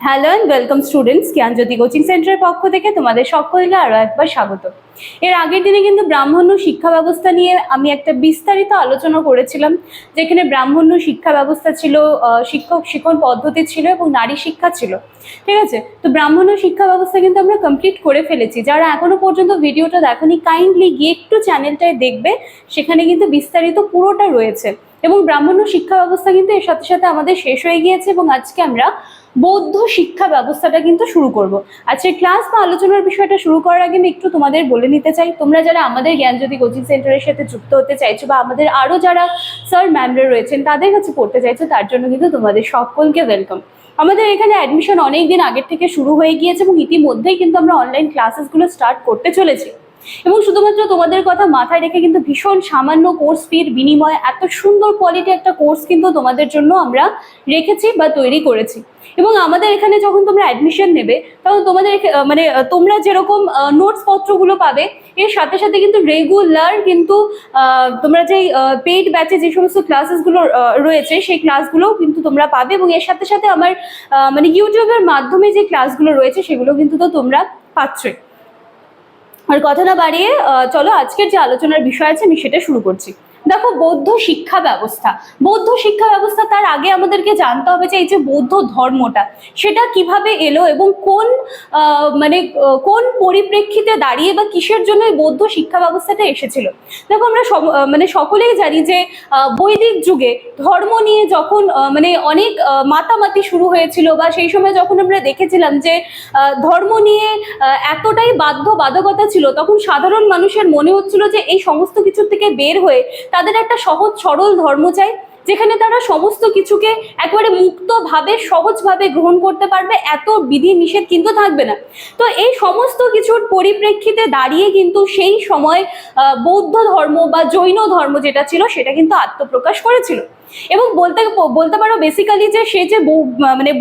Hello and welcome students, Gyanjyoti coaching সেন্টারের পক্ষ থেকে তোমাদের সকলকে আরও একবার স্বাগত। এর আগের দিনে কিন্তু ব্রাহ্মণ্য শিক্ষা ব্যবস্থা নিয়ে আমি একটা বিস্তারিত আলোচনা করেছিলাম, যেখানে ব্রাহ্মণ্য শিক্ষা ব্যবস্থা ছিল, শিক্ষক শিক্ষণ পদ্ধতি ছিল এবং নারী শিক্ষা ছিল। ঠিক আছে, তো ব্রাহ্মণ্য শিক্ষা ব্যবস্থা কিন্তু আমরা কমপ্লিট করে ফেলেছি। যারা এখনো পর্যন্ত ভিডিওটা দেখোনি, কাইন্ডলি গিয়ে একটু চ্যানেলটায় দেখবে, সেখানে কিন্তু বিস্তারিত পুরোটা রয়েছে। এবং ব্রাহ্মণ্য শিক্ষা ব্যবস্থা কিন্তু এর সাথে সাথে আমাদের শেষ হয়ে গিয়েছে এবং আজকে আমরা বৌদ্ধ শিক্ষা ব্যবস্থাটা কিন্তু শুরু করব। আজকের ক্লাস বা আলোচনার বিষয়টা শুরু করার আগে আমি একটু তোমাদের বলে নিতে চাই, তোমরা যারা আমাদের জ্ঞানজ্যোতি কোচিং সেন্টারের সাথে যুক্ত হতে চাইছো বা আমাদের আরো যারা স্যার ম্যামরা রয়েছেন তাদের কাছে পড়তে চাইছো, তার জন্য কিন্তু তোমাদের সকলকে ওয়েলকাম। আমাদের এখানে অ্যাডমিশন অনেক দিন আগের থেকে শুরু হয়ে গিয়েছে এবং ইতিমধ্যেই কিন্তু আমরা অনলাইন ক্লাসেসগুলো স্টার্ট করতে চলেছি। এবং শুধুমাত্র তোমাদের কথা মাথায় রেখে কিন্তু ভীষণ সামান্য কোর্স ফির বিনিময়ে এত সুন্দর কোয়ালিটি একটা কোর্স কিন্তু তোমাদের জন্য আমরা রেখেছি বা তৈরি করেছি। এবং আমাদের এখানে যখন তোমরা অ্যাডমিশন নেবে, তখন তোমাদের তোমরা যেরকম নোটস পত্রগুলো পাবে, এর সাথে সাথে কিন্তু রেগুলার কিন্তু তোমরা যেই পেইড ব্যাচে যে সমস্ত ক্লাসেসগুলো রয়েছে সেই ক্লাসগুলোও কিন্তু তোমরা পাবে। এবং এর সাথে সাথে আমার ইউটিউবের মাধ্যমে যে ক্লাসগুলো রয়েছে সেগুলো কিন্তু তো তোমরা পাচ্ছই। আর কথা না বাড়িয়ে চলো আজকের যে আলোচনার বিষয় আছে আমি সেটা শুরু করছি। দেখো, বৌদ্ধ শিক্ষা ব্যবস্থা, বৌদ্ধ শিক্ষা ব্যবস্থা, তার আগে আমাদেরকে জানতে হবে যে এই যে বৌদ্ধ ধর্মটা সেটা কিভাবে এলো এবং কোন পরিপ্রেক্ষিতে দাঁড়িয়ে বা কিসের জন্য এই বৌদ্ধ শিক্ষা ব্যবস্থাটা এসেছিল। দেখো, আমরা সকলেই জানি যে বৈদিক যুগে ধর্ম নিয়ে যখন অনেক মাতামাতি শুরু হয়েছিল, বা সেই সময় যখন আমরা দেখেছিলাম যে ধর্ম নিয়ে এতটাই বাধ্যবাধকতা ছিল, তখন সাধারণ মানুষের মনে হচ্ছিল যে এই সমস্ত কিছুর থেকে বের হয়ে তাদের একটা সহজ সরল ধর্ম চাই, যেখানে তারা সমস্ত কিছুকে একেবারে মুক্তভাবে সহজভাবে গ্রহণ করতে পারবে, এত বিধি নিষেধ কিন্তু থাকবে না। তো এই সমস্ত কিছুর পরিপ্রেক্ষিতে দাঁড়িয়ে কিন্তু সেই সময় বৌদ্ধ ধর্ম বা জৈন ধর্ম যেটা ছিল সেটা কিন্তু আত্মপ্রকাশ করেছিল। এবং বলতে পারো বেসিক্যালি যে সে যে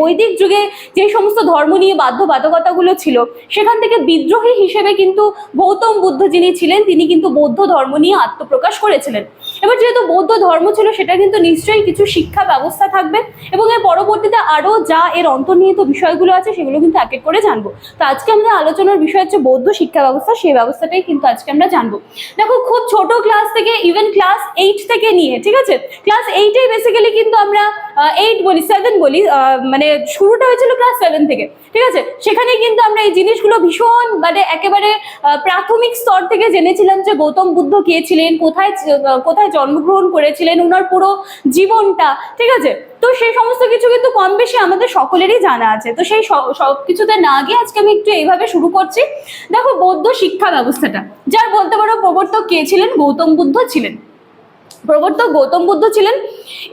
বৈদিক যুগে যে সমস্ত ধর্ম নিয়ে বাধ্যবাধকতাগুলো ছিল, সেখান থেকে বিদ্রোহী হিসেবে কিন্তু গৌতম বুদ্ধ যিনি ছিলেন তিনি কিন্তু বৌদ্ধ ধর্ম নিয়ে আত্মপ্রকাশ করেছিলেন। এবার যেহেতু বৌদ্ধ ধর্ম ছিল, সেটা কিন্তু নিশ্চয়ই কিছু শিক্ষা ব্যবস্থা থাকবে এবং এর পরবর্তীতে আরো যা এর অন্তর্নিহিত বিষয়গুলো আছে সেগুলো কিন্তু এক এক করে জানবো। তো আজকে আমরা আলোচনার বিষয় হচ্ছে বৌদ্ধ শিক্ষা ব্যবস্থা, সেই ব্যবস্থাটাই কিন্তু আজকে আমরা জানবো। দেখো, খুব ছোট ক্লাস থেকে ইভেন ক্লাস 8 থেকে নিয়ে, ঠিক আছে, ক্লাস 8 বেসিক্যালি কিন্তু আমরা 8 বলি, 7 বলি, শুরুটা হয়েছিল ক্লাস 7 থেকে, ঠিক আছে। সেখানে কিন্তু আমরা এই জিনিসগুলো ভীষণ একেবারে প্রাথমিক স্তর থেকে জেনেছিলাম যে গৌতম বুদ্ধ কে ছিলেন, কোথায় জন্মগ্রহণ করেছিলেন, ওনার পুরো জীবনটা, ঠিক আছে। তো সেই সমস্ত কিছু কিন্তু কম বেশি আমাদের সকলেরই জানা আছে। তো সেই সব কিছুতে না গিয়ে আজকে আমি একটু এইভাবে শুরু করছি। দেখো, বৌদ্ধ শিক্ষা ব্যবস্থাটা, যার বলতে পারো প্রবর্তক কে ছিলেন, গৌতম বুদ্ধ ছিলেন। প্রবর্তক গৌতম বুদ্ধ ছিলেন।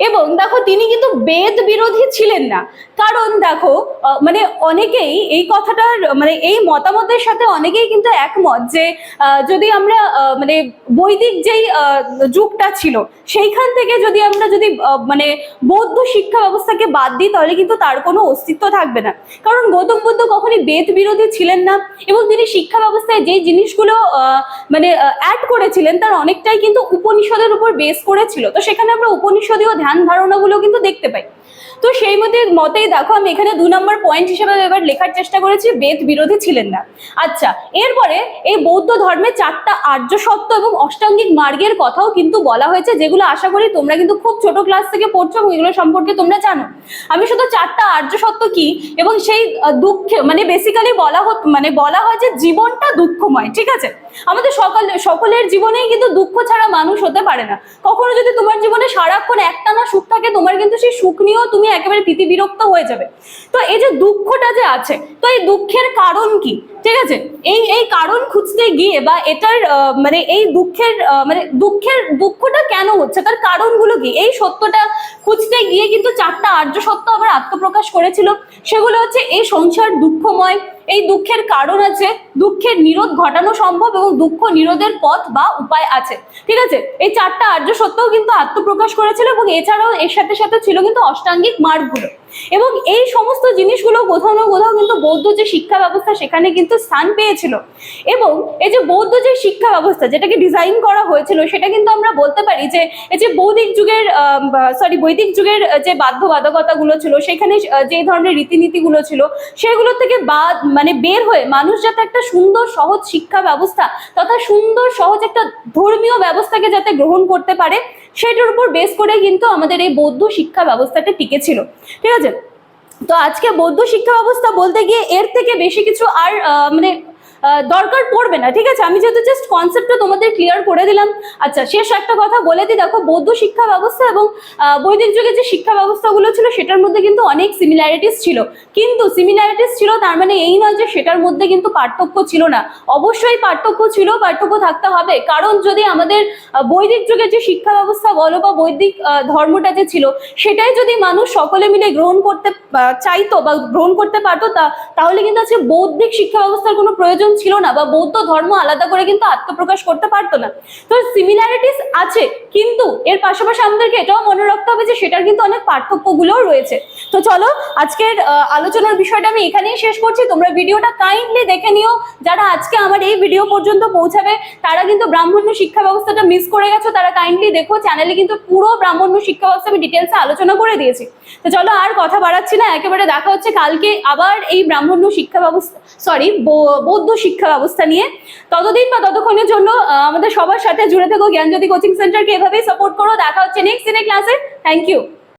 এবং দেখো, তিনি কিন্তু বেদ বিরোধী ছিলেন না। কারণ দেখো, অনেকেই এই কথাটার এই মতামতের সাথে অনেকেই কিন্তু একমত যে যদি আমরা বৈদিক যেই যুগটা ছিল সেইখান থেকে যদি আমরা বৌদ্ধ শিক্ষা ব্যবস্থাকে বাদ দিই, তাহলে কিন্তু তার কোনো অস্তিত্ব থাকবে না। কারণ গৌতম বুদ্ধ কখনই বেদ বিরোধী ছিলেন না এবং তিনি শিক্ষা ব্যবস্থায় যেই জিনিসগুলো অ্যাড করেছিলেন তার অনেকটাই কিন্তু উপনিষদের উপর বেস করেছিল। তো সেখানে আমরা উপনিষদীয় ধ্যান ধারণাগুলো কিন্তু দেখতে পাই। তো সেই মতেই দেখো, আমি এখানে 2 নম্বর পয়েন্ট হিসেবে এবার লেখার চেষ্টা করেছি, বেদ বিরোধী ছিলেন না। আচ্ছা, এরপরে এই বৌদ্ধ ধর্মে 4টা আর্য সত্য এবং অষ্টাঙ্গিক মার্গের কথাও কিন্তু বলা হয়েছে, যেগুলো আশা করি তোমরা কিন্তু খুব ছোট ক্লাস থেকে পড়ছো এবং এগুলো সম্পর্কে তোমরা জানো। আমি শুধু 4টা আর্য সত্য কি এবং সেই দুঃখে বেসিক্যালি বলা হয় যে জীবনটা দুঃখময়, ঠিক আছে। আমাদের সকলের জীবনেই কিন্তু দুঃখ ছাড়া মানুষ হতে পারে না। কখনো যদি তোমার জীবনে সারাক্ষণ একটানা সুখ থাকে, তোমার কিন্তু সেই সুখ নিয়েও তুমি একেবারে তিতিবিরক্ত হয়ে যাবে। তো এই যে দুঃখটা যে আছে, তো এই দুঃখের কারণ কি, ঠিক আছে, এই কারণ খুঁজতে গিয়ে বা এটার এই দুঃখটা কেন হচ্ছে, তার কারণগুলো কি, এই সত্যটা খুঁজতে গিয়ে কিন্তু 4টা আর্য সত্য আবার আত্মপ্রকাশ করেছিল। সেগুলো হচ্ছে এই সংসার দুঃখময়, এই দুঃখের কারণ আছে, দুঃখের নিরোধ ঘটানো সম্ভব এবং দুঃখ নিরোধের পথ বা উপায় আছে, ঠিক আছে। এই 4টা আর্য সত্যও কিন্তু আত্মপ্রকাশ করেছিল এবং এছাড়াও এর সাথে সাথে ছিল কিন্তু অষ্টাঙ্গিক মার্গগুলো। এবং এই সমস্ত জিনিসগুলো কোথাও না কোথাও কিন্তু বৌদ্ধ যে শিক্ষা ব্যবস্থা সেখানে কিন্তু স্থান পেয়েছিল। এবং এই যে বৌদ্ধ যে শিক্ষা ব্যবস্থা যেটাকে ডিজাইন করা হয়েছিল সেটা কিন্তু আমরা বলতে পারি যে এই যে বৈদিক যুগের যে বাধ্যবাধকতাগুলো ছিল, সেখানে যে ধরনের রীতিনীতিগুলো ছিল সেগুলো থেকে মানে বের হয়ে মানুষ যাতে একটা সুন্দর সহজ শিক্ষা ব্যবস্থা তথা সুন্দর সহজ একটা ধর্মীয় ব্যবস্থাকে যাতে গ্রহণ করতে পারে, সেটার উপর বেস করে কিন্তু আমাদের এই বৌদ্ধ শিক্ষা ব্যবস্থাটা টিকে ছিল। ঠিক আছে, তো আজকে বৌদ্ধ শিক্ষা ব্যবস্থা বলতে গিয়ে এর থেকে বেশি কিছু আর মানে দরকার পড়বে না। ঠিক আছে, আমি যেহেতু জাস্ট কনসেপ্টটা তোমাদের ক্লিয়ার করে দিলাম। আচ্ছা, শেষ একটা কথা বলে দিই, দেখো বৌদ্ধ শিক্ষা ব্যবস্থা এবং বৈদিক যুগে যে শিক্ষা ব্যবস্থাগুলো ছিল সেটার মধ্যে কিন্তু অনেক সিমিলারিটিস ছিল, কিন্তু সিমিলারিটিস ছিল তার মানে এই নয় যে সেটার মধ্যে কিন্তু পার্থক্য ছিল না। অবশ্যই পার্থক্য ছিল, পার্থক্য থাকতে হবে, কারণ যদি আমাদের বৈদিক যুগের যে শিক্ষা ব্যবস্থা বলো বা বৈদিক ধর্মটা যে ছিল সেটাই যদি মানুষ সকলে মিলে গ্রহণ করতে চাইতো বা গ্রহণ করতে পারতো তাহলে কিন্তু আজকে বৌদ্ধিক শিক্ষা ব্যবস্থার কোনো প্রয়োজন ছিল না, বা বৌদ্ধ ধর্ম আলাদা করে কিন্তু আত্মপ্রকাশ করতে পারতো না। তো সিমিলারিটিস আছে, কিন্তু এর পাশাপাশি আমাদেরকে এটাও মনে রাখতে হবে যে সেটার কিন্তু অনেক পার্থক্যগুলোও রয়েছে। তো চলো আজকের আলোচনার বিষয়টা আমি এখানেই শেষ করছি। তোমরা ভিডিওটা কাইন্ডলি দেখে নিও, যারা আজকে আমার এই ভিডিও পর্যন্ত পৌঁছাবে তারা কিন্তু ব্রাহ্মণ্য শিক্ষা ব্যবস্থাটা মিস করে গেছো, তারা কাইন্ডলি দেখো, চ্যানেলে কিন্তু পুরো ব্রাহ্মণ্য শিক্ষা ব্যবস্থা আমি ডিটেলসে আলোচনা করে দিয়েছি। তো চলো আর কথা বাড়াচ্ছি না, একেবারে দেখা হচ্ছে কালকে আবার এই ব্রাহ্মণ্য শিক্ষা ব্যবস্থা বৌদ্ধ শিক্ষা ব্যবস্থা নিয়ে। ততদিন বা ততক্ষণের জন্য আমাদের সবার সাথে জুড়ে থেকো, জ্ঞানজ্যোতি কোচিং সেন্টারকে এভাবেই সাপোর্ট করো। দেখা হচ্ছে নেক্সট ক্লাসে। Thank you.